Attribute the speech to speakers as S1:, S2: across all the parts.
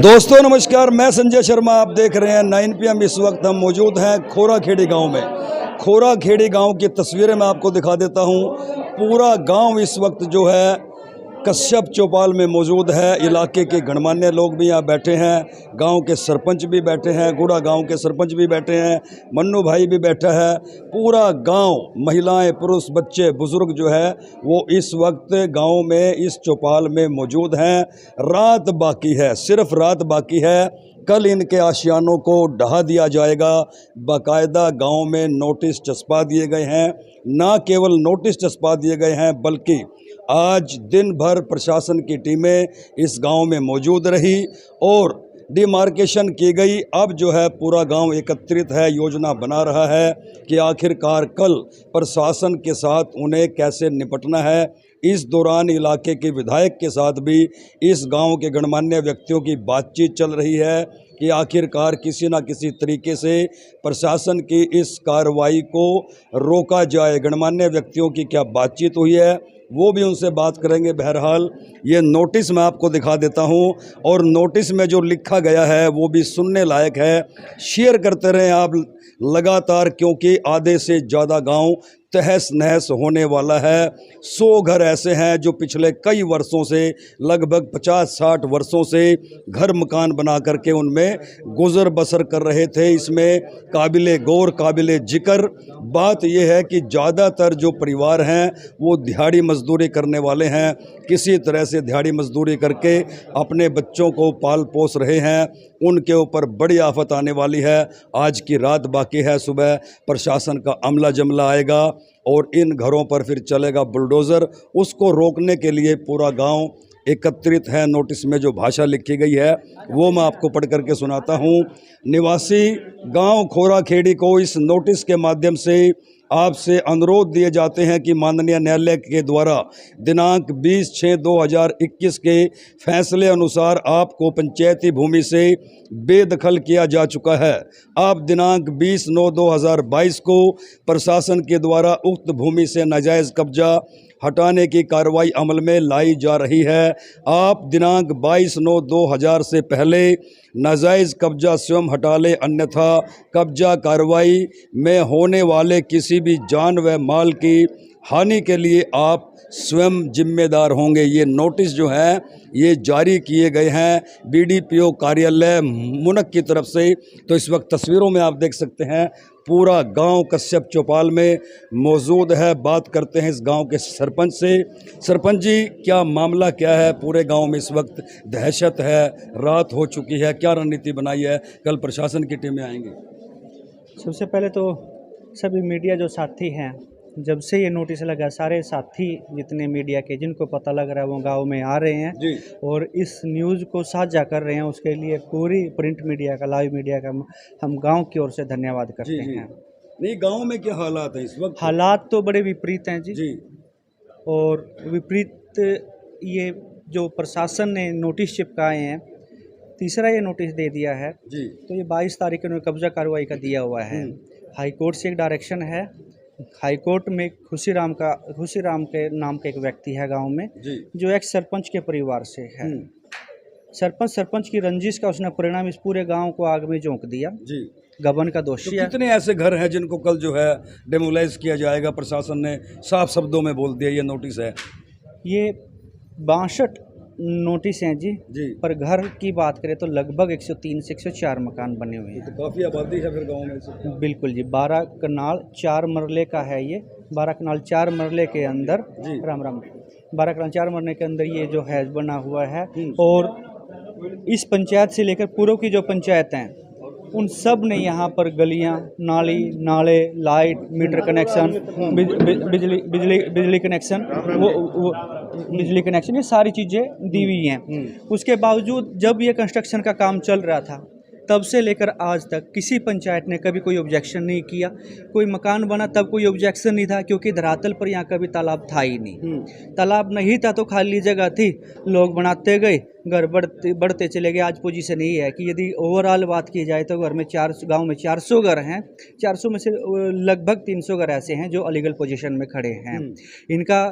S1: दोस्तों नमस्कार, मैं संजय शर्मा। आप देख रहे हैं 9 PM। इस वक्त हम मौजूद हैं खोराखेड़ी गांव में। खोराखेड़ी गांव की तस्वीरें मैं आपको दिखा देता हूं। पूरा गांव इस वक्त जो है कश्यप चौपाल में मौजूद है। इलाके के गणमान्य लोग भी यहाँ बैठे हैं, गांव के सरपंच भी बैठे हैं, गुड़ा गांव के सरपंच भी बैठे हैं, मन्नू भाई भी बैठा है। पूरा गांव, महिलाएं, पुरुष, बच्चे, बुजुर्ग जो है वो इस वक्त गांव में इस चौपाल में मौजूद हैं। रात बाकी है, सिर्फ रात बाकी है। कल इनके आशियानों को ढहा दिया जाएगा। बाकायदा गांव में नोटिस चस्पा दिए गए हैं। ना केवल नोटिस चस्पा दिए गए हैं बल्कि आज दिन भर प्रशासन की टीमें इस गांव में मौजूद रही और डिमार्केशन की गई। अब जो है पूरा गांव एकत्रित है, योजना बना रहा है कि आखिरकार कल प्रशासन के साथ उन्हें कैसे निपटना है। इस दौरान इलाके के विधायक के साथ भी इस गांव के गणमान्य व्यक्तियों की बातचीत चल रही है कि आखिरकार किसी न किसी तरीके से प्रशासन की इस कार्रवाई को रोका जाए। गणमान्य व्यक्तियों की क्या बातचीत हुई है वो भी उनसे बात करेंगे। बहरहाल ये नोटिस मैं आपको दिखा देता हूं और नोटिस में जो लिखा गया है वो भी सुनने लायक है। शेयर करते रहें आप लगातार, क्योंकि आधे से ज़्यादा गांव तहस नहस होने वाला है। 100 घर ऐसे हैं जो पिछले कई वर्षों से, लगभग 50-60 वर्षों से घर मकान बना करके उनमें गुजर बसर कर रहे थे। इसमें काबिले गौर, काबिले जिक्र बात यह है कि ज़्यादातर जो परिवार हैं वो दिहाड़ी मजदूरी करने वाले हैं। किसी तरह से दिहाड़ी मजदूरी करके अपने बच्चों को पाल पोस रहे हैं। उनके ऊपर बड़ी आफत आने वाली है। आज की रात बाकी है, सुबह प्रशासन का अमला जमला आएगा और इन घरों पर फिर चलेगा बुलडोज़र। उसको रोकने के लिए पूरा गांव एकत्रित है। नोटिस में जो भाषा लिखी गई है वो मैं आपको पढ़ करके सुनाता हूं। निवासी गांव खोराखेड़ी को इस नोटिस के माध्यम से आपसे अनुरोध दिए जाते हैं कि माननीय न्यायालय के द्वारा दिनांक 20/6/2021 के फैसले अनुसार आपको पंचायती भूमि से बेदखल किया जा चुका है। आप दिनांक 20/9/2022 को प्रशासन के द्वारा उक्त भूमि से नाजायज़ कब्जा हटाने की कार्रवाई अमल में लाई जा रही है। आप दिनांक 22/9/2000 से पहले नाजायज़ कब्जा स्वयं हटा लें, अन्यथा कब्जा कार्रवाई में होने वाले किसी भी जान व माल की हानि के लिए आप स्वयं जिम्मेदार होंगे। ये नोटिस जो है ये जारी किए गए हैं BDPO कार्यालय मुनक की तरफ से। तो इस वक्त तस्वीरों में आप देख सकते हैं पूरा गांव कश्यप चौपाल में मौजूद है। बात करते हैं इस गांव के सरपंच से। सरपंच जी, क्या मामला क्या है? पूरे गांव में इस वक्त दहशत है, रात हो चुकी है, क्या रणनीति बनाई है? कल प्रशासन की टीमें आएंगी।
S2: सबसे पहले तो सभी मीडिया जो साथी हैं, जब से ये नोटिस लगा सारे साथी जितने मीडिया के जिनको पता लग रहा है वो गांव में आ रहे हैं
S1: जी।
S2: और इस न्यूज़ को साझा कर रहे हैं। उसके लिए पूरी प्रिंट मीडिया का, लाइव मीडिया का हम गांव की ओर से धन्यवाद करते हैं।
S1: नहीं, गांव में क्या हालात है इस वक्त?
S2: हालात तो बड़े विपरीत हैं जी। और विपरीत ये जो प्रशासन ने नोटिस चिपकाए हैं, तीसरा ये नोटिस दे दिया है
S1: जी।
S2: तो ये 22 तारीख को कब्जा कार्रवाई का दिया हुआ है। हाई कोर्ट से एक डायरेक्शन है। हाई कोर्ट में खुशीराम के नाम का एक व्यक्ति है गांव में
S1: जी।
S2: जो एक सरपंच के परिवार से है। सरपंच की रंजिश का उसने परिणाम इस पूरे गांव को आग में झोंक दिया जी। गबन का दोषी है।
S1: कितने ऐसे घर हैं जिनको कल जो है डेमोलाइज किया जाएगा? प्रशासन ने साफ शब्दों में बोल दिया, ये नोटिस है।
S2: ये 62 नोटिस हैं जी। पर घर की बात करें तो लगभग 103 से 104 मकान बने हुए हैं।
S1: तो काफ़ी आबादी है फिर गांव में से।
S2: बिल्कुल जी। 12 कनाल 4 मरले का है ये। 12 कनाल 4 मरले के अंदर, राम राम, 12 कनाल 4 मरले के अंदर ये जो है बना हुआ है। और इस पंचायत से लेकर पूर्व की जो पंचायत हैं उन सब ने यहाँ पर गलियाँ, नाले, लाइट, मीटर कनेक्शन, बिजली कनेक्शन, वो बिजली कनेक्शन, ये सारी चीज़ें दी हुई हैं। उसके बावजूद जब ये कंस्ट्रक्शन का काम चल रहा था तब से लेकर आज तक किसी पंचायत ने कभी कोई ऑब्जेक्शन नहीं किया। कोई मकान बना तब कोई ऑब्जेक्शन नहीं था, क्योंकि धरातल पर यहाँ कभी तालाब था ही नहीं। तालाब नहीं था तो खाली जगह थी, लोग बनाते गए, घर बढ़ते चले गए। आज पोजीशन यही है कि यदि ओवरऑल बात की जाए तो गांव में 400 घर हैं। 400 में से लगभग 300 घर ऐसे हैं जो अलीगल पोजीशन में खड़े हैं। इनका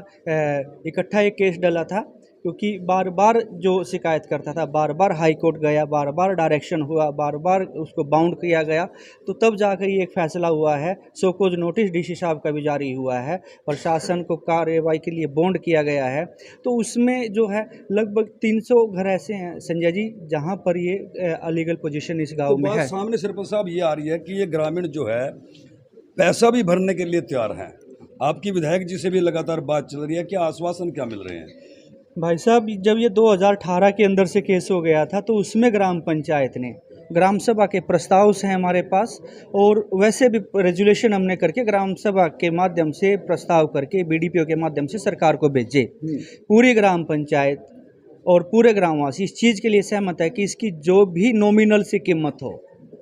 S2: इकट्ठा एक केस डला था क्योंकि बार बार जो शिकायत करता था, बार बार हाई कोर्ट गया, बार बार डायरेक्शन हुआ, बार बार उसको बाउंड किया गया, तो तब जाकर ये एक फैसला हुआ है। शोकॉज नोटिस डीसी साहब का भी जारी हुआ है, प्रशासन को कार्रवाई के लिए बॉन्ड किया गया है। तो उसमें जो है लगभग 300 घर ऐसे हैं संजय जी जहाँ पर ये अलीगल पोजीशन इस गांव
S1: तो
S2: में
S1: बात
S2: है।
S1: सामने सरपंच साहब ये आ रही है कि ये ग्रामीण जो है पैसा भी भरने के लिए तैयार हैं। आपकी विधायक जी से भी लगातार बात चल रही है, क्या आश्वासन क्या मिल रहे हैं?
S2: भाई साहब, जब ये 2018 के अंदर से केस हो गया था तो उसमें ग्राम पंचायत ने, ग्राम सभा के प्रस्ताव हैं हमारे पास, और वैसे भी रेजुलेशन हमने करके ग्राम सभा के माध्यम से प्रस्ताव करके बीडीपीओ के माध्यम से सरकार को भेजे। पूरी ग्राम पंचायत और पूरे ग्रामवासी इस चीज़ के लिए सहमत है कि इसकी जो भी नॉमिनल सी कीमत हो,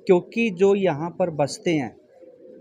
S2: क्योंकि जो यहाँ पर बसते हैं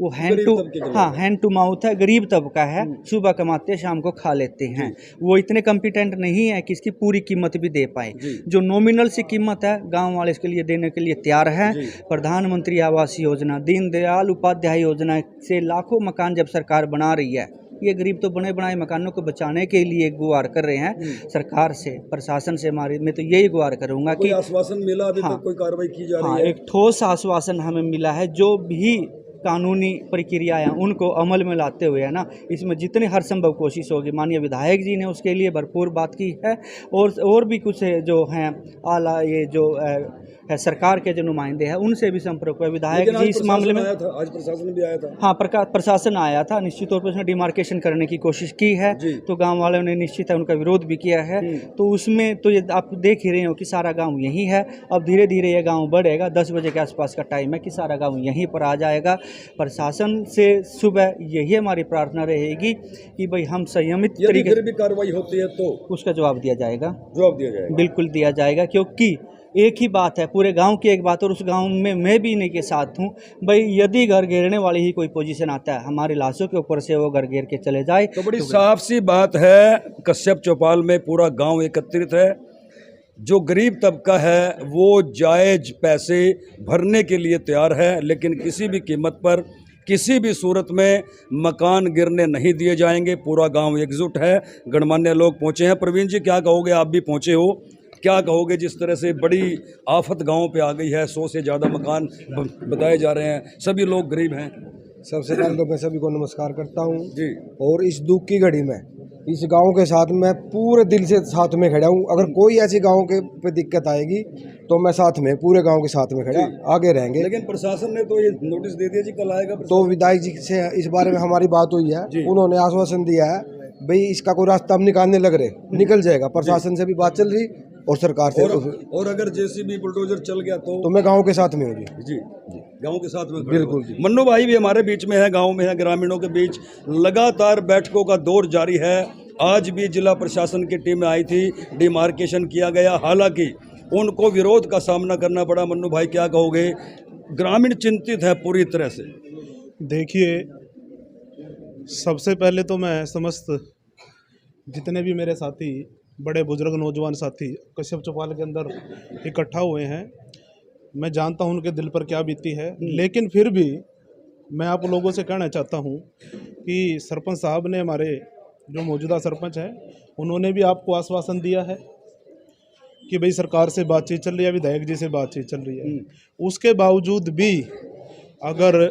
S2: वो हैंड टू माउथ है, गरीब तबका है, सुबह कमाते हैं शाम को खा लेते हैं, वो इतने कॉम्पिटेंट नहीं है कि इसकी पूरी कीमत भी दे पाए। जो नॉमिनल सी कीमत है गांव वाले इसके लिए देने के लिए तैयार है। प्रधानमंत्री आवास योजना, दीनदयाल उपाध्याय योजना से लाखों मकान जब सरकार बना रही है, ये गरीब तो बने बनाए मकानों को बचाने के लिए गुहार कर रहे हैं सरकार से, प्रशासन से। हमारे मैं तो यही गुहार करूंगा कि
S1: आश्वासन मिला अभी तक कोई कार्रवाई की जा रही है?
S2: एक ठोस आश्वासन हमें मिला है। जो भी कानूनी प्रक्रियाएं उनको अमल में लाते हुए है ना, इसमें जितनी हर संभव कोशिश होगी। माननीय विधायक जी ने उसके लिए भरपूर बात की है, और भी कुछ जो हैं आला ये जो है सरकार के जो नुमाइंदे हैं उनसे भी संपर्क हुआ। विधायक जी इस मामले में
S1: आज प्रशासन भी आया था।
S2: हाँ, प्रशासन आया था, निश्चित तौर पर उसने डिमार्केशन करने की कोशिश की है, तो गांव वालों ने निश्चित है उनका विरोध भी किया है। तो उसमें तो ये आप देख ही रहे हो कि सारा गांव यही है। अब धीरे धीरे ये गांव बढ़ेगा, 10 बजे के आसपास का टाइम है कि सारा गांव यहीं पर आ जाएगा। प्रशासन से सुबह यही हमारी प्रार्थना रहेगी कि भाई हम संयमित तरीके से,
S1: भी कार्रवाई होती है तो
S2: उसका जवाब दिया जाएगा।
S1: जवाब
S2: बिल्कुल दिया जाएगा, क्योंकि एक ही बात है, पूरे गांव की एक बात, और उस गांव में मैं भी इन्हीं के साथ हूं। भाई यदि घर घेरने वाली ही कोई पोजीशन आता है, हमारी लाशों के ऊपर से वो घर घेर के चले जाए
S1: तो बड़ी साफ सी बात है। कश्यप चौपाल में पूरा गांव एकत्रित है। जो गरीब तबका है वो जायज पैसे भरने के लिए तैयार है, लेकिन किसी भी कीमत पर, किसी भी सूरत में मकान गिरने नहीं दिए जाएंगे। पूरा गांव एकजुट है, गणमान्य लोग पहुंचे हैं। प्रवीण जी, क्या कहोगे? आप भी पहुंचे हो, क्या कहोगे जिस तरह से बड़ी आफत गांव पे आ गई है? 100 से ज़्यादा मकान बताए जा रहे हैं, सभी लोग गरीब हैं।
S3: सबसे पहले तो मैं सभी को नमस्कार करता हूं
S1: जी।
S3: और इस दुख की घड़ी में इस गांव के साथ मैं पूरे दिल से साथ में खड़ा हूं। अगर कोई ऐसी गांव के पे दिक्कत आएगी तो मैं साथ में, पूरे गांव के साथ में खड़ा, आगे रहेंगे।
S1: लेकिन प्रशासन ने तो ये नोटिस दे दिया जी, कल आएगा।
S3: तो विधायक जी से इस बारे में हमारी बात हुई है, उन्होंने आश्वासन दिया है भाई इसका कोई रास्ता हम निकालने लग रहे, निकल जाएगा। प्रशासन से भी बात चल रही और सरकार से।
S1: और अगर जेसीबी बुलडोजर चल गया तो
S3: मैं गांव के साथ में हूँ जी।
S1: गांव के साथ में
S3: बिल्कुल जी।
S1: मन्नू भाई भी हमारे बीच में है, गांव में है। ग्रामीणों के बीच लगातार बैठकों का दौर जारी है। आज भी जिला प्रशासन की टीम आई थी, डिमार्केशन किया गया, हालांकि उनको विरोध का सामना करना पड़ा। मन्नू भाई, क्या कहोगे? ग्रामीण चिंतित है पूरी तरह से।
S4: देखिए, सबसे पहले तो मैं समस्त जितने भी मेरे साथी, बड़े बुजुर्ग नौजवान साथी कश्यप चौपाल के अंदर इकट्ठा हुए हैं, मैं जानता हूं उनके दिल पर क्या बीती है। लेकिन फिर भी मैं आप लोगों से कहना चाहता हूं कि सरपंच साहब ने, हमारे जो मौजूदा सरपंच हैं, उन्होंने भी आपको आश्वासन दिया है कि भाई सरकार से बातचीत चल रही है, विधायक जी से बातचीत चल रही है। उसके बावजूद भी अगर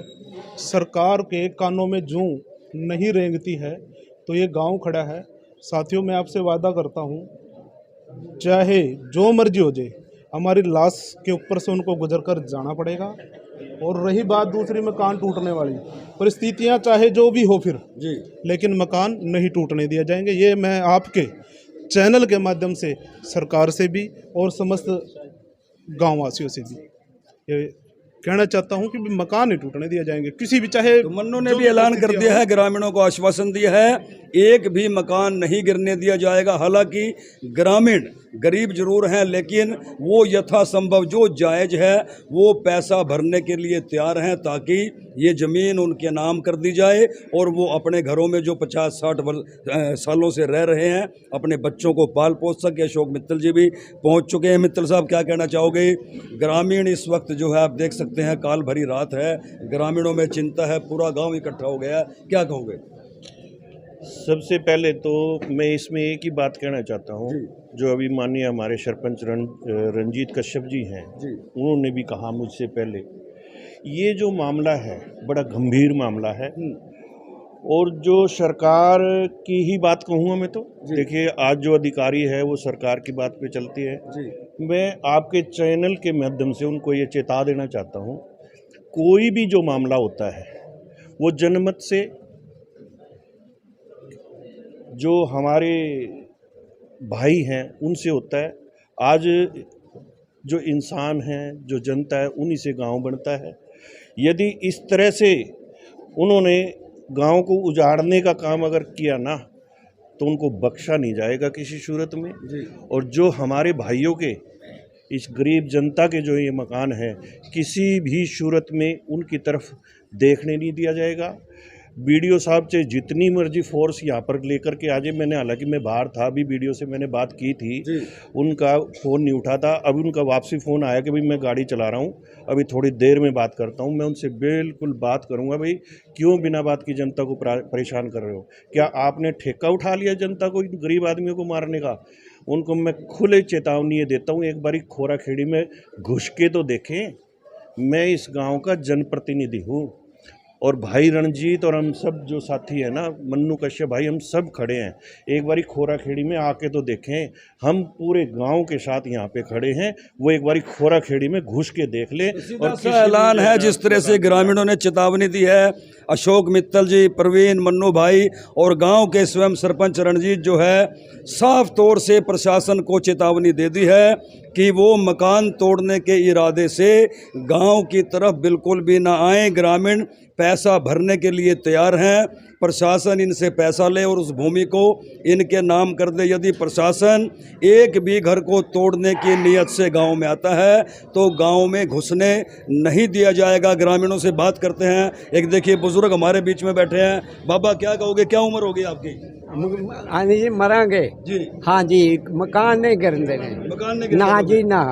S4: सरकार के कानों में जूं नहीं रेंगती है तो ये गांव खड़ा है। साथियों, मैं आपसे वादा करता हूं, चाहे जो मर्जी हो जाए, हमारी लाश के ऊपर से उनको गुजर कर जाना पड़ेगा। और रही बात दूसरी मकान टूटने वाली, परिस्थितियां चाहे जो भी हो फिर जी, लेकिन मकान नहीं टूटने दिए जाएंगे। ये मैं आपके चैनल के माध्यम से सरकार से भी और समस्त गांववासियों से भी ये कहना चाहता हूं कि मकान नहीं टूटने दिए जाएंगे किसी भी, चाहे।
S1: तो मन्नू ने भी ऐलान कर दिया है, ग्रामीणों को आश्वासन दिया है, एक भी मकान नहीं गिरने दिया जाएगा। हालांकि ग्रामीण गरीब जरूर हैं, लेकिन वो यथासंभव जो जायज़ है वो पैसा भरने के लिए तैयार हैं, ताकि ये ज़मीन उनके नाम कर दी जाए और वो अपने घरों में जो 50-60 सालों से रह रहे हैं, अपने बच्चों को पाल पोस सके। अशोक मित्तल जी भी पहुंच चुके हैं। मित्तल साहब, क्या कहना चाहोगे? ग्रामीण इस वक्त जो है, आप देख सकते हैं, काल भरी रात है, ग्रामीणों में चिंता है, पूरा गाँव इकट्ठा हो गया है, क्या कहोगे?
S5: सबसे पहले तो मैं इसमें एक ही बात कहना चाहता हूँ, जो अभी माननीय हमारे सरपंच रंजीत कश्यप जी हैं, उन्होंने भी कहा मुझसे पहले, ये जो मामला है बड़ा गंभीर मामला है। और जो सरकार की ही बात कहूँगा मैं तो, देखिए आज जो अधिकारी है वो सरकार की बात पे चलती है। मैं आपके चैनल के माध्यम से उनको ये चेता देना चाहता हूँ, कोई भी जो मामला होता है वो जनमत से, जो हमारे भाई हैं उनसे होता है। आज जो इंसान हैं, जो जनता है, उन्हीं से गांव बनता है। यदि इस तरह से उन्होंने गांव को उजाड़ने का काम अगर किया ना, तो उनको बख्शा नहीं जाएगा किसी सूरत में। और जो हमारे भाइयों के, इस गरीब जनता के जो ये मकान है, किसी भी सूरत में उनकी तरफ देखने नहीं दिया जाएगा। बीडीओ साहब से जितनी मर्जी फोर्स यहाँ पर लेकर के आ जाए, मैंने, हालांकि मैं बाहर था, अभी बीडीओ से मैंने बात की थी, उनका फ़ोन नहीं उठा था। अभी उनका वापसी फ़ोन आया कि भाई मैं गाड़ी चला रहा हूँ, अभी थोड़ी देर में बात करता हूँ। मैं उनसे बिल्कुल बात करूँगा, भाई क्यों बिना बात की जनता को परेशान कर रहे हो? क्या आपने ठेका उठा लिया जनता को, गरीब आदमियों को मारने का? उनको मैं खुले चेतावनी देता हूँ, एक बारी खोरा खेड़ी में घुस के तो देखें। मैं इस गाँव का जनप्रतिनिधि हूँ, और भाई रणजीत और हम सब जो साथी हैं ना, मन्नू कश्यप भाई, हम सब खड़े हैं। एक बारी खोरा खेड़ी में आके तो देखें, हम पूरे गांव के साथ यहाँ पे खड़े हैं। वो एक बारी खोरा खेड़ी में घुस के देख ले।
S1: और ऐलान है जिस तरह से ग्रामीणों ने चेतावनी दी है, अशोक मित्तल जी, प्रवीण, मन्नू भाई और गांव के स्वयं सरपंच रणजीत जो है, साफ तौर से प्रशासन को चेतावनी दे दी है कि वो मकान तोड़ने के इरादे से गांव की तरफ बिल्कुल भी ना आए। ग्रामीण पैसा भरने के लिए तैयार हैं, प्रशासन इनसे पैसा ले और उस भूमि को इनके नाम कर दे। यदि प्रशासन एक भी घर को तोड़ने की नीयत से गांव में आता है तो गांव में घुसने नहीं दिया जाएगा। ग्रामीणों से बात करते हैं। एक देखिए बुजुर्ग हमारे बीच में बैठे हैं। बाबा क्या कहोगे, क्या उम्र होगी आपकी?
S6: हाँ जी, मरांगे
S1: जी।
S6: हाँ जी, मकान नहीं गिरने देने,
S1: मकान नहीं
S6: ना जी ना,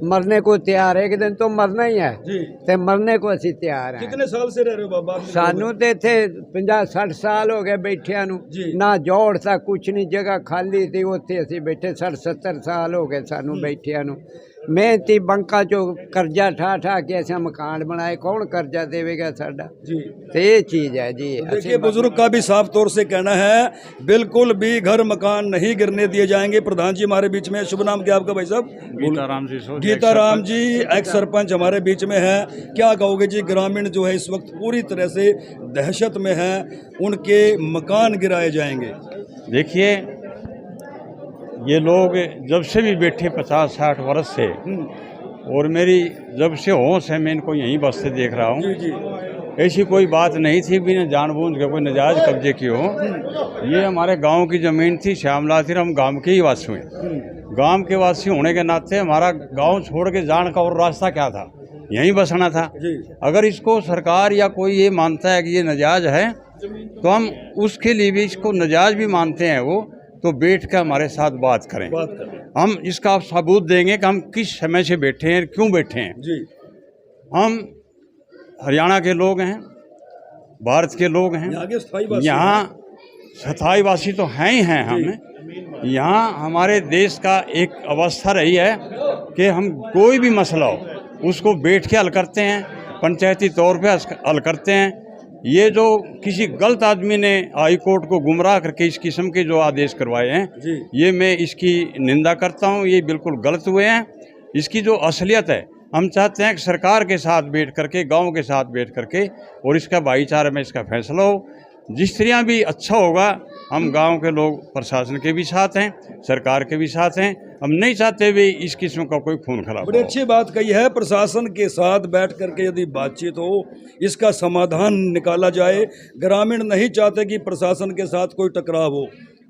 S6: मरने को तैयार है। एक दिन तो मरना ही है,
S1: जी।
S6: ते मरने को असी तैयार है।
S1: कितने साल से रह रहे हो बाबा?
S6: सानू तो इतने 50-60 साल हो गए बैठिया नू, ना जोड़ सा कुछ नहीं, जगह खाली थी, उत्थे असी बैठे 60-70 साल हो गए सानू बैठिया नू। मेहनती बंका चो कर्जा ठा ठा के ऐसा मकान बनाए, कौन कर्जा देवेगा साडा? तो ये चीज है जी।
S1: देखिए बुजुर्ग का भी साफ तौर से कहना है, बिल्कुल भी घर मकान नहीं गिरने दिए जाएंगे। प्रधान जी हमारे बीच में, शुभ नाम क्या आपका भाई साहब? गीताराम जी, एक्स सरपंच हमारे बीच में है। क्या कहोगे जी, ग्रामीण जो है इस वक्त पूरी तरह से दहशत में है, उनके मकान गिराए जाएंगे।
S7: देखिए, ये लोग जब से भी बैठे 50-60 वर्ष से, और मेरी जब से होश है मैं इनको यहीं बसते देख रहा हूँ। ऐसी कोई बात नहीं थी बिना जानबूझ के कोई नजायज कब्जे की हो। ये हमारे गांव की ज़मीन थी, श्यामला थी, हम गांव के ही वासी हुए। गांव के वासी होने के नाते हमारा गांव छोड़ के जाने का और रास्ता क्या था? यहीं बसना था। अगर इसको सरकार या कोई ये मानता है कि ये नजायज है, तो हम उसके लिए भी इसको नजायज भी मानते हैं, वो तो बैठ कर हमारे साथ बात करें। हम इसका सबूत देंगे कि हम किस समय से बैठे हैं, क्यों बैठे हैं।
S1: जी।
S7: हम हरियाणा के लोग हैं, भारत के लोग हैं, यहाँ स्थायी वासी तो हैं ही हैं। हम यहाँ हमारे देश का एक अवस्था रही है कि हम कोई भी मसला हो उसको बैठ के हल करते हैं, पंचायती तौर पे हल करते हैं। ये जो किसी गलत आदमी ने हाई कोर्ट को गुमराह करके इस किस्म के जो आदेश करवाए हैं, ये मैं इसकी निंदा करता हूँ। ये बिल्कुल गलत हुए हैं। इसकी जो असलियत है, हम चाहते हैं कि सरकार के साथ बैठ करके, गांव के साथ बैठ करके, और इसका भाईचारे में इसका फैसला हो। जिस तरह भी अच्छा होगा, हम गांव के लोग प्रशासन के भी साथ हैं, सरकार के भी साथ हैं। हम नहीं चाहते भी इस किस्म का कोई खून खराब।
S1: बड़ी अच्छी बात कही है, प्रशासन के साथ बैठ करके यदि बातचीत हो, इसका समाधान निकाला जाए। ग्रामीण नहीं चाहते कि प्रशासन के साथ कोई टकराव हो,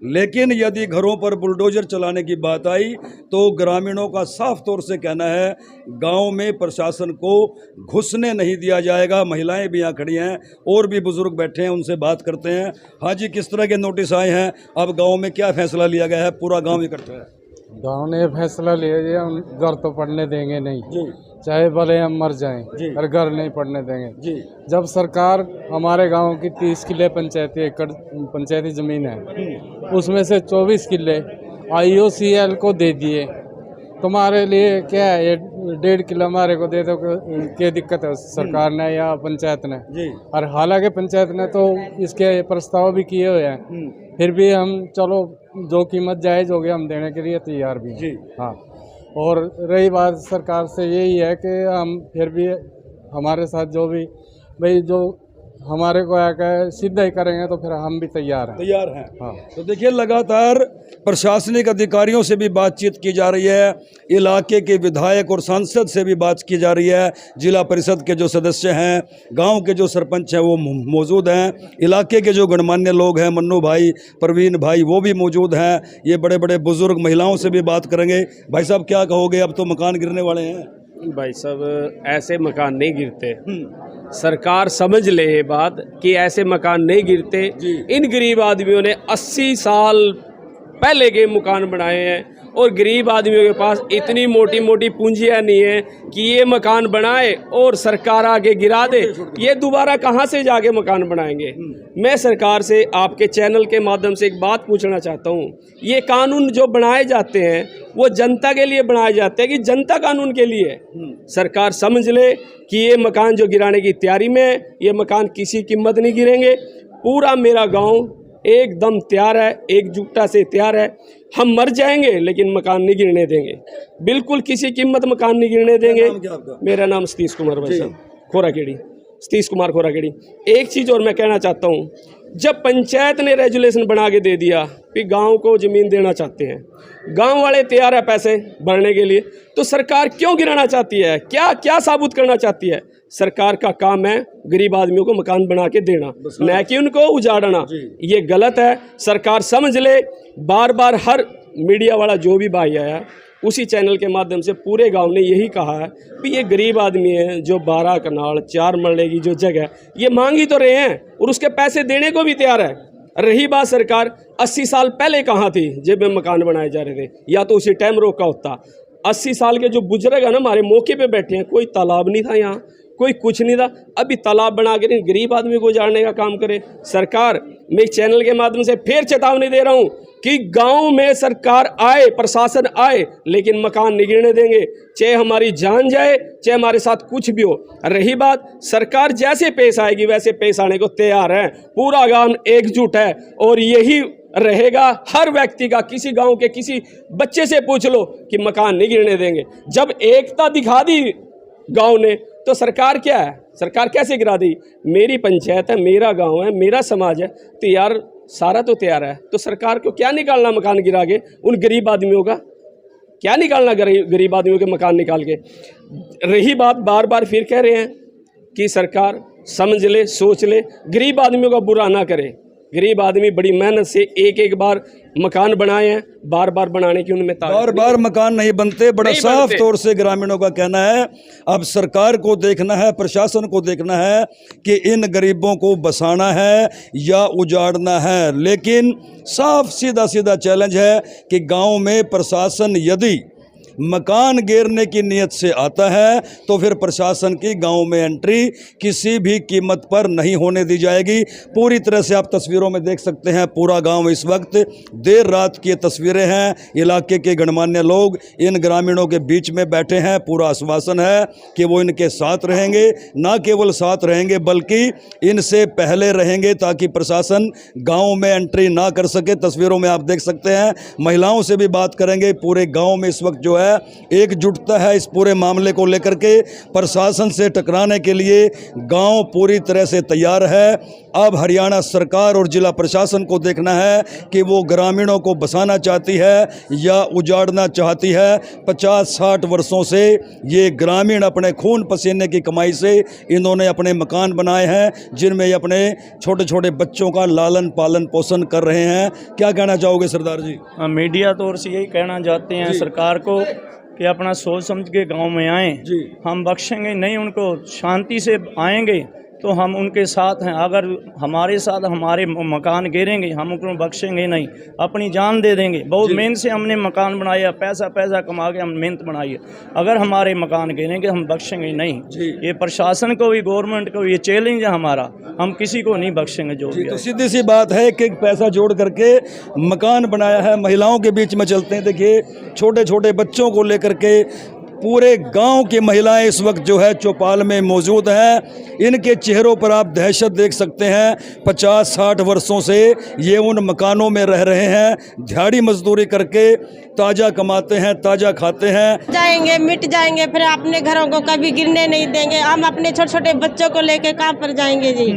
S1: लेकिन यदि घरों पर बुलडोजर चलाने की बात आई तो ग्रामीणों का साफ तौर से कहना है, गांव में प्रशासन को घुसने नहीं दिया जाएगा। महिलाएं भी यहाँ खड़ी हैं और भी बुजुर्ग बैठे हैं, उनसे बात करते हैं। हाँ जी, किस तरह के नोटिस आए हैं? अब गांव में क्या फैसला लिया गया है? पूरा गांव इकट्ठा है।
S8: गांव ने फैसला लिया जी हम घर तो पढ़ने देंगे नहीं,
S1: जी
S8: चाहे भले हम मर जाएं,
S1: जी।
S8: पर घर नहीं पढ़ने देंगे।
S1: जी
S8: जब सरकार हमारे गांव की 30 किले पंचायती एकड़ पंचायती जमीन है, उसमें से 24 किले IOCL को दे दिए। तुम्हारे लिए क्या है, ये 1.5 किलो हमारे को दे दो, क्या दिक्कत है सरकार ने या पंचायत ने?
S1: जी
S8: और हालांकि पंचायत ने तो इसके प्रस्ताव भी किए हुए हैं, फिर भी हम चलो जो कीमत जायज़ हो गया हम देने के लिए तैयार भी हैं।
S1: जी
S8: हाँ, और रही बात सरकार से यही है कि हम फिर भी हमारे साथ जो भी भाई जो हमारे को आकर सीधा ही करेंगे तो फिर हम भी तैयार हैं।
S1: तैयार हैं।
S8: हाँ,
S1: तो देखिए लगातार प्रशासनिक अधिकारियों से भी बातचीत की जा रही है, इलाके के विधायक और सांसद से भी बात की जा रही है, जिला परिषद के जो सदस्य हैं, गांव के जो सरपंच हैं वो मौजूद हैं, इलाके के जो गणमान्य लोग हैं, मन्नू भाई, प्रवीण भाई, वो भी मौजूद हैं। ये बड़े बड़े बुजुर्ग महिलाओं से भी बात करेंगे। भाई साहब क्या कहोगे, अब तो मकान गिरने वाले हैं?
S9: भाई साहब ऐसे मकान नहीं गिरते, सरकार समझ ले ये बात कि ऐसे मकान नहीं गिरते। इन गरीब आदमियों ने 80 साल पहले के मकान बनाए हैं और गरीब आदमियों के पास इतनी मोटी मोटी पूंजियां नहीं है कि ये मकान बनाए और सरकार आगे गिरा दे। ये दोबारा कहाँ से जाके मकान बनाएंगे? मैं सरकार से आपके चैनल के माध्यम से एक बात पूछना चाहता हूँ, ये कानून जो बनाए जाते हैं वो जनता के लिए बनाए जाते हैं कि जनता कानून के लिए? सरकार समझ ले कि ये मकान जो गिराने की तैयारी में है, ये मकान किसी कीमत नहीं गिरेंगे। पूरा मेरा गाँव एकदम तैयार है, एकजुटता से तैयार है। हम मर जाएंगे लेकिन मकान नहीं गिरने देंगे, बिल्कुल किसी कीमत मकान नहीं गिरने देंगे। मेरा नाम सतीश कुमार भाई साहब, खोराखेड़ी, सतीश कुमार खोराखेड़ी। एक चीज़ और मैं कहना चाहता हूँ, जब पंचायत ने रेजुलेशन बना के दे दिया कि गांव को ज़मीन देना चाहते हैं, गांव वाले तैयार है पैसे भरने के लिए, तो सरकार क्यों गिराना चाहती है? क्या क्या साबुत करना चाहती है? सरकार का काम है गरीब आदमियों को मकान बना के देना, न कि उनको उजाड़ना। ये गलत है, सरकार समझ ले। बार बार हर मीडिया वाला जो भी भाई आया उसी चैनल के माध्यम से पूरे गांव ने यही कहा है कि ये गरीब आदमी है जो 12 कनाल 4 मरले की जो जगह ये मांगी तो रहे हैं और उसके पैसे देने को भी तैयार है। रही बात सरकार 80 साल पहले कहाँ थी जब में मकान बनाए जा रहे थे, या तो उसी टाइम रोका होता। 80 साल के जो बुजुर्ग है ना हमारे मौके पे बैठे हैं, कोई तालाब नहीं था यहाँ, कोई कुछ नहीं था, अभी तालाब बना के गरीब आदमी को उजाड़ने का काम करे सरकार। मैं चैनल के माध्यम से फिर चेतावनी दे रहा हूँ कि गांव में सरकार आए, प्रशासन आए, लेकिन मकान नहीं गिरने देंगे, चाहे हमारी जान जाए, चाहे हमारे साथ कुछ भी हो। रही बात सरकार जैसे पेश आएगी वैसे पेश आने को तैयार है, पूरा गांव एकजुट है और यही रहेगा हर व्यक्ति का। किसी गांव के किसी बच्चे से पूछ लो कि मकान नहीं गिरने देंगे। जब एकता दिखा दी गांव ने तो सरकार क्या है, सरकार कैसे गिरा दी? मेरी पंचायत है, मेरा गांव है, मेरा समाज है, तो यार सारा तो तैयार है, तो सरकार को क्या निकालना मकान गिरा के उन गरीब आदमियों का? क्या निकालना गरीब आदमियों के मकान निकाल के? रही बात बार बार फिर कह रहे हैं कि सरकार समझ ले, सोच ले, गरीब आदमियों का बुरा ना करे। गरीब आदमी बड़ी मेहनत से एक एक बार मकान बनाए हैं, बार बार बनाने की उनमें
S1: बार बार मकान नहीं बनते। बड़ा साफ तौर से ग्रामीणों का कहना है अब सरकार को देखना है, प्रशासन को देखना है कि इन गरीबों को बसाना है या उजाड़ना है। लेकिन साफ सीधा सीधा चैलेंज है कि गांव में प्रशासन यदि मकान गिरने की नीयत से आता है तो फिर प्रशासन की गांव में एंट्री किसी भी कीमत पर नहीं होने दी जाएगी। पूरी तरह से आप तस्वीरों में देख सकते हैं, पूरा गांव इस वक्त देर रात की तस्वीरें हैं। इलाके के गणमान्य लोग इन ग्रामीणों के बीच में बैठे हैं। पूरा आश्वासन है कि वो इनके साथ रहेंगे, ना केवल साथ रहेंगे बल्कि इनसे पहले रहेंगे ताकि प्रशासन गाँव में एंट्री ना कर सके। तस्वीरों में आप देख सकते हैं, महिलाओं से भी बात करेंगे। पूरे गाँव में इस वक्त जो है एकजुटता है इस पूरे मामले को लेकर के। प्रशासन से टकराने के लिए गांव पूरी तरह से तैयार है। अब हरियाणा सरकार और जिला प्रशासन को देखना है कि वो ग्रामीणों को बसाना चाहती है या उजाड़ना चाहती है। 50-60 वर्षों से ये ग्रामीण अपने खून पसीने की कमाई से इन्होंने अपने मकान बनाए हैं, जिनमें ये अपने छोटे छोटे बच्चों का लालन पालन पोषण कर रहे हैं। क्या कहना चाहोगे सरदार जी?
S10: मीडिया तौर से यही कहना चाहते हैं सरकार को कि अपना सोच समझ के गांव में आएं। हम बख्शेंगे नहीं उनको, शांति से आएंगे तो हम उनके साथ हैं। अगर हमारे साथ हमारे मकान गिरेंगे हम उनको बख्शेंगे नहीं, अपनी जान दे देंगे। बहुत मेहनत से हमने मकान बनाया, पैसा कमा के हम मेहनत बनाई है। अगर हमारे मकान गिरेंगे हम बख्शेंगे नहीं। ये प्रशासन को भी, गवर्नमेंट को, ये चैलेंज है हमारा, हम किसी को नहीं बख्शेंगे जो भी।
S1: तो सीधी सी बात है कि पैसा जोड़ करके मकान बनाया है। महिलाओं के बीच में चलते हैं, देखिए छोटे छोटे बच्चों को लेकर के पूरे गांव की महिलाएं इस वक्त जो है चौपाल में मौजूद हैं। इनके चेहरों पर आप दहशत देख सकते हैं। 50-60 वर्षों से ये उन मकानों में रह रहे हैं, दिहाड़ी मजदूरी करके ताज़ा कमाते हैं, ताज़ा खाते हैं।
S11: जाएंगे मिट जाएंगे, फिर अपने घरों को कभी गिरने नहीं देंगे। हम अपने छोटे छोटे बच्चों को लेके कहाँ पर जाएंगे जी।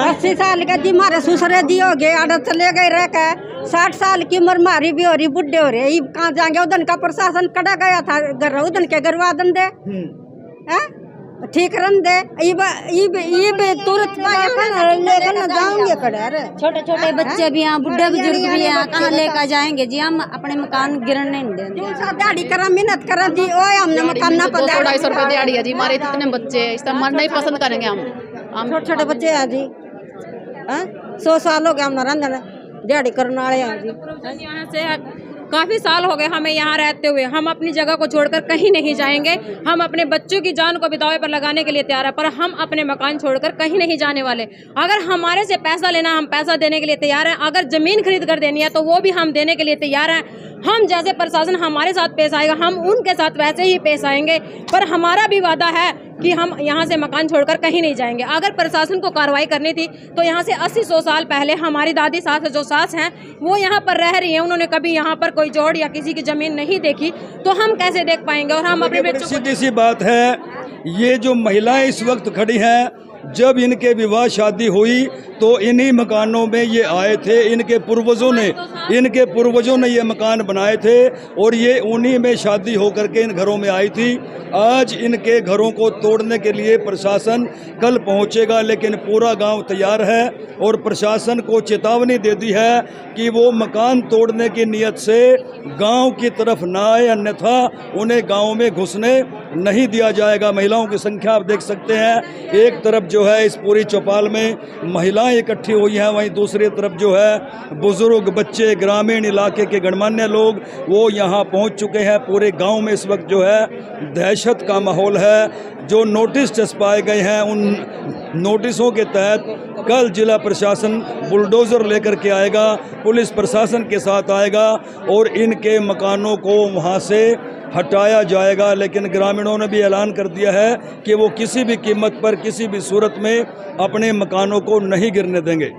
S12: 80 साल का जी हमारे ससुरे दी हो गए, आडा चले गए रह के। 60 साल की उम्र हमारी भी हो रही, बुढ़े हो रहे, कहाँ जाएंगे। उधन का प्रशासन कड़ा गया था घर, उधन के गरवा दे ठीक रन दे। तुरंत जाऊंगे कड़े।
S13: छोटे छोटे बच्चे भी हैं, बुढ़े बुजुर्ग भी हैं, कहाँ लेकर जाएंगे जी। हम अपने मकान गिरने नहीं देंगे।
S12: दिहाड़ी करा, मेहनत करा जी। ओए हमने मकान ना
S13: 200-250 रुपए दिहाड़ी है जी। हमारे इतने बच्चे, इस तरह मरना ही पसंद करेंगे हम।
S12: छोटे छोटे बच्चे हैं जी, 100 साल हो गए हम रंधन दिहाड़ी करने वाले हैं जी।
S13: यहाँ से काफ़ी साल हो गए हमें यहाँ रहते हुए। हम अपनी जगह को छोड़कर कहीं नहीं जाएंगे। हम अपने बच्चों की जान को भी दांव पर लगाने के लिए तैयार है, पर हम अपने मकान छोड़कर कहीं नहीं जाने वाले। अगर हमारे से पैसा लेना, हम पैसा देने के लिए तैयार हैं। अगर ज़मीन खरीद कर देनी है तो वो भी हम देने के लिए तैयार हैं। हम जैसे प्रशासन हमारे साथ पेश आएगा, हम उनके साथ वैसे ही पेश आएंगे। पर हमारा भी वादा है कि हम यहाँ से मकान छोड़कर कहीं नहीं जाएंगे। अगर प्रशासन को कार्रवाई करनी थी तो यहाँ से 80-100 साल पहले हमारी दादी सास जो सास हैं वो यहाँ पर रह रही हैं, उन्होंने कभी यहाँ पर कोई जोड़ या किसी की ज़मीन नहीं देखी, तो हम कैसे देख पाएंगे। और हम अपने बच्चों को,
S1: सीधी सी बात है, ये जो महिलाएं इस वक्त खड़ी हैं, जब इनके विवाह शादी हुई तो इन्हीं मकानों में ये आए थे। इनके पूर्वजों ने ये मकान बनाए थे और ये उन्हीं में शादी होकर के इन घरों में आई थी। आज इनके घरों को तोड़ने के लिए प्रशासन कल पहुंचेगा, लेकिन पूरा गांव तैयार है और प्रशासन को चेतावनी दे दी है कि वो मकान तोड़ने की नीयत से गांव की तरफ ना आए, अन्यथा उन्हें गांव में घुसने नहीं दिया जाएगा। महिलाओं की संख्या आप देख सकते हैं, एक तरफ जो है इस पूरी चौपाल में महिलाएं इकट्ठी हुई हैं, वहीं दूसरी तरफ जो है बुजुर्ग, बच्चे, ग्रामीण इलाके के गणमान्य लोग वो यहाँ पहुँच चुके हैं। पूरे गांव में इस वक्त जो है दहशत का माहौल है। जो नोटिस चस्पाए गए हैं उन नोटिसों के तहत कल जिला प्रशासन बुलडोज़र लेकर के आएगा, पुलिस प्रशासन के साथ आएगा और इनके मकानों को वहाँ से हटाया जाएगा। लेकिन ग्रामीणों ने भी ऐलान कर दिया है कि वो किसी भी कीमत पर, किसी भी सूरत में अपने मकानों को नहीं गिरने देंगे।